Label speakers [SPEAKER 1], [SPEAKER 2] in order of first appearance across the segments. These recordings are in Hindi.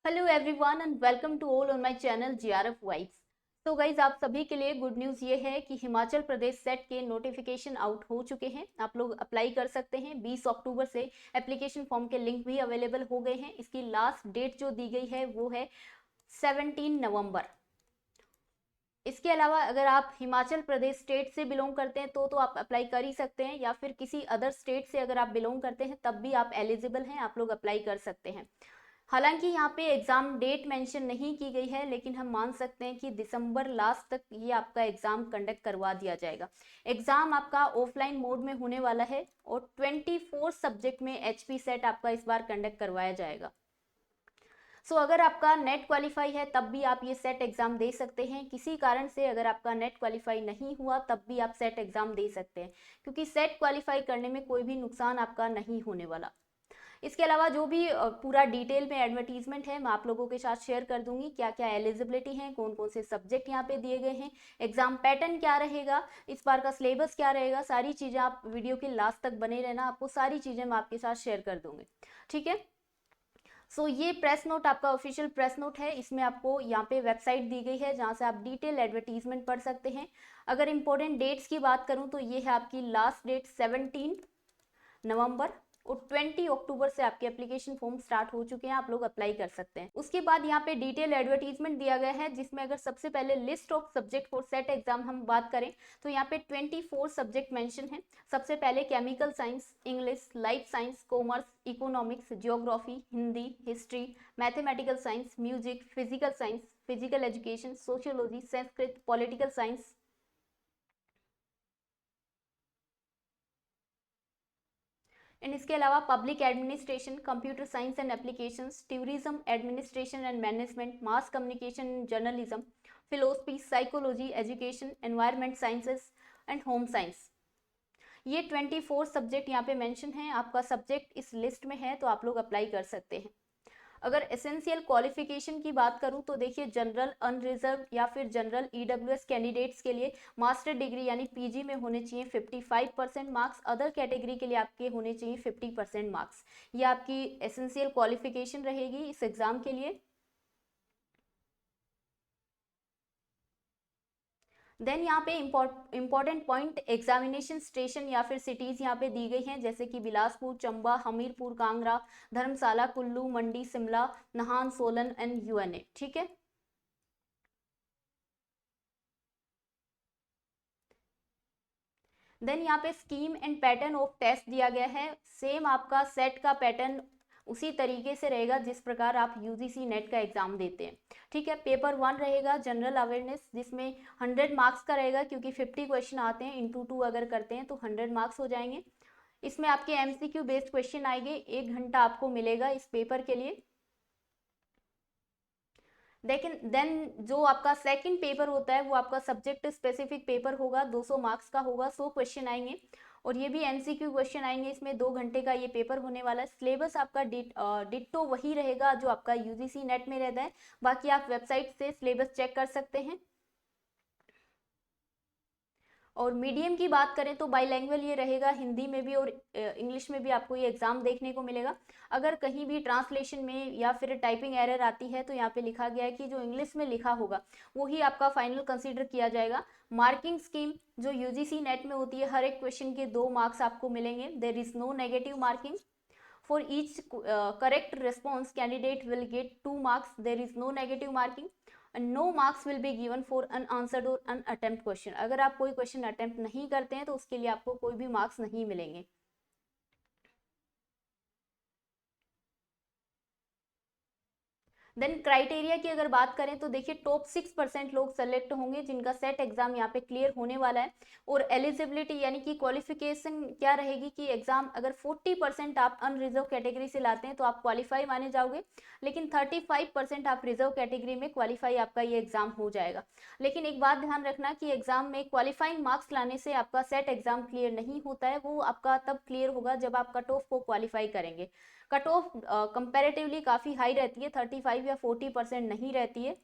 [SPEAKER 1] Hello everyone and welcome to all on my channel GRF vibes. तो गाइज आप सभी के लिए गुड न्यूज़ ये है कि हिमाचल प्रदेश सेट के नोटिफिकेशन आउट हो चुके हैं। आप लोग अप्लाई कर सकते हैं। 20 अक्टूबर से एप्लीकेशन फॉर्म के लिंक भी अवेलेबल हो गए हैं। इसकी लास्ट डेट जो दी गई है वो है 17 नवंबर। इसके अलावा अगर आप हिमाचल प्रदेश स्टेट से बिलोंग करते हैं तो आप अप्लाई कर ही सकते हैं, या फिर किसी अदर स्टेट से अगर आप बिलोंग करते हैं तब भी आप एलिजिबल हैं, आप लोग अप्लाई कर सकते हैं। हालांकि यहाँ पे एग्जाम डेट मेंशन नहीं की गई है, लेकिन हम मान सकते हैं कि दिसंबर लास्ट तक ये आपका एग्जाम कंडक्ट करवा दिया जाएगा। एग्जाम आपका ऑफलाइन मोड में होने वाला है और 24 सब्जेक्ट में एचपी सेट आपका इस बार कंडक्ट करवाया जाएगा। अगर आपका नेट क्वालिफाई है तब भी आप ये सेट एग्जाम दे सकते हैं। किसी कारण से अगर आपका नेट क्वालिफाई नहीं हुआ तब भी आप सेट एग्जाम दे सकते हैं, क्योंकि सेट क्वालिफाई करने में कोई भी नुकसान आपका नहीं होने वाला। इसके अलावा जो भी पूरा डिटेल में एडवर्टीजमेंट है मैं आप लोगों के साथ शेयर कर दूंगी। क्या क्या एलिजिबिलिटी है, कौन कौन से सब्जेक्ट यहाँ पे दिए गए हैं, एग्जाम पैटर्न क्या रहेगा, इस बार का सिलेबस क्या रहेगा, सारी चीज़ें आप वीडियो के लास्ट तक बने रहना। आपको सारी चीज़ें मैं आपके साथ शेयर कर दूंगी, ठीक है। ये प्रेस नोट आपका ऑफिशियल प्रेस नोट है। इसमें आपको यहाँ पे वेबसाइट दी गई है जहाँ से आप डिटेल एडवर्टीजमेंट पढ़ सकते हैं। अगर इंपॉर्टेंट डेट्स की बात करूँ तो ये है आपकी लास्ट डेट 17 नवंबर और 20 अक्टूबर से आपके एप्लीकेशन फॉर्म स्टार्ट हो चुके हैं, आप लोग अप्लाई कर सकते हैं। उसके बाद यहाँ पे डिटेल एडवर्टीजमेंट दिया गया है, जिसमें अगर सबसे पहले list of subject for set exam हम बात करें तो यहाँ पे 24 सब्जेक्ट मेंशन है। सबसे पहले chemical science, English, life science, commerce, economics, geography, Hindi, history, mathematical science, music, physical science, physical education, sociology, Sanskrit, political science. And इसके अलावा public administration, computer science and applications, tourism administration and management, mass communication and journalism, philosophy, psychology, education, environment sciences and home science. ये 24 सब्जेक्ट यहाँ पे मेंशन हैं। आपका सब्जेक्ट इस लिस्ट में है तो आप लोग अप्लाई कर सकते हैं। अगर एसेंशियल क्वालिफिकेशन की बात करूं तो देखिए, जनरल, अनरिजर्व या फिर जनरल ईडब्ल्यूएस कैंडिडेट्स के लिए मास्टर डिग्री यानी पीजी में होने चाहिए 55% मार्क्स। अदर कैटेगरी के लिए आपके होने चाहिए 50% मार्क्स। ये आपकी एसेंशियल क्वालिफिकेशन रहेगी इस एग्जाम के लिए। देन यहाँ पे इम्पॉर्टेंट पॉइंट, एग्जामिनेशन स्टेशन या फिर सिटीज यहाँ पे दी गई हैं, जैसे कि बिलासपुर, चंबा, हमीरपुर, कांगड़ा, धर्मशाला, कुल्लू, मंडी, शिमला, नाहन, सोलन एंड यूएनए, ठीक है। देन यहाँ पे scheme and pattern of test दिया गया है। सेम आपका सेट का पैटर्न उसी तरीके से रहेगा जिस प्रकार आप यूजीसी नेट का एग्जाम देते हैं, ठीक है। पेपर 1 रहेगा जनरल अवेयरनेस, जिसमें 100 मार्क्स का रहेगा, क्योंकि 50 क्वेश्चन आते हैं, इंटू 2 अगर करते हैं तो 100 मार्क्स हो जाएंगे। इसमें आपके एमसीक्यू बेस्ड क्वेश्चन आएंगे। 1 घंटा आपको मिलेगा इस पेपर के लिए। लेकिन देन जो आपका सेकंड पेपर होता है वो आपका सब्जेक्ट स्पेसिफिक पेपर होगा, 200 मार्क्स का होगा, 100 क्वेश्चन आएंगे और ये भी एमसीक्यू क्वेश्चन आएंगे। इसमें 2 घंटे का ये पेपर होने वाला है। सिलेबस आपका डिट्टो वही रहेगा जो आपका यूजीसी नेट में रहता है। बाकी आप वेबसाइट से सिलेबस चेक कर सकते हैं। और मीडियम की बात करें तो बाईलैंग्वेज ये रहेगा, हिंदी में भी और इंग्लिश में भी आपको ये एग्जाम देखने को मिलेगा। अगर कहीं भी ट्रांसलेशन में या फिर टाइपिंग एरर आती है तो यहाँ पे लिखा गया है कि जो इंग्लिश में लिखा होगा वो ही आपका फाइनल कंसीडर किया जाएगा। मार्किंग स्कीम जो यूजीसी नेट में होती है, हर एक क्वेश्चन के 2 मार्क्स आपको मिलेंगे। There is no negative marking. For each correct response, candidate will get 2 marks. There is no negative marking. And no marks will be given for unanswered or unattempt question. अगर आप कोई क्वेश्चन अटेम्प्ट नहीं करते हैं तो उसके लिए आपको कोई भी मार्क्स नहीं मिलेंगे। देन क्राइटेरिया की अगर बात करें तो देखिए, टॉप 6% लोग सेलेक्ट होंगे जिनका सेट एग्जाम यहाँ पे क्लियर होने वाला है। और एलिजिबिलिटी यानी कि क्वालिफिकेशन क्या रहेगी कि एग्जाम अगर 40% आप अनरिजर्व कैटेगरी से लाते हैं तो आप क्वालिफाई माने जाओगे, लेकिन 35% आप रिजर्व कैटेगरी में क्वालिफाई आपका ये एग्जाम हो जाएगा। लेकिन एक बात ध्यान रखना कि एग्जाम में क्वालिफाइंग मार्क्स लाने से आपका सेट एग्जाम क्लियर नहीं होता है। वो आपका तब क्लियर होगा जब आप कट ऑफ को क्वालिफाई करेंगे। कट ऑफ कंपेरेटिवली काफी हाई रहती है, 35 या 40% नहीं रहती है।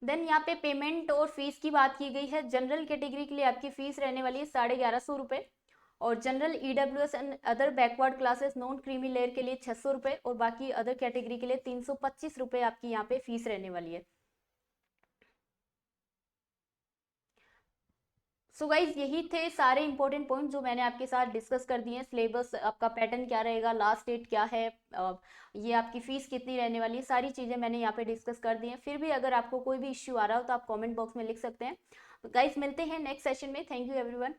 [SPEAKER 1] देन यहाँ पे पेमेंट और फीस की बात की गई है। जनरल कैटेगरी के लिए आपकी फीस रहने वाली है 1150 रुपये और general EWS and other backward classes non creamy layer के लिए 600 रुपये और बाकी अदर कैटेगरी के लिए 325 रुपये आपकी यहाँ पे फीस रहने वाली है। सो गाइज यही थे सारे इंपॉर्टेंट पॉइंट जो मैंने आपके साथ डिस्कस कर दिए हैं। सिलेबस आपका पैटर्न क्या रहेगा, लास्ट डेट क्या है, ये आपकी फीस कितनी रहने वाली है, सारी चीज़ें मैंने यहाँ पे डिस्कस कर दी हैं। फिर भी अगर आपको कोई भी इश्यू आ रहा हो तो आप कमेंट बॉक्स में लिख सकते हैं। तो गाइज मिलते हैं नेक्स्ट सेशन में। Thank you everyone.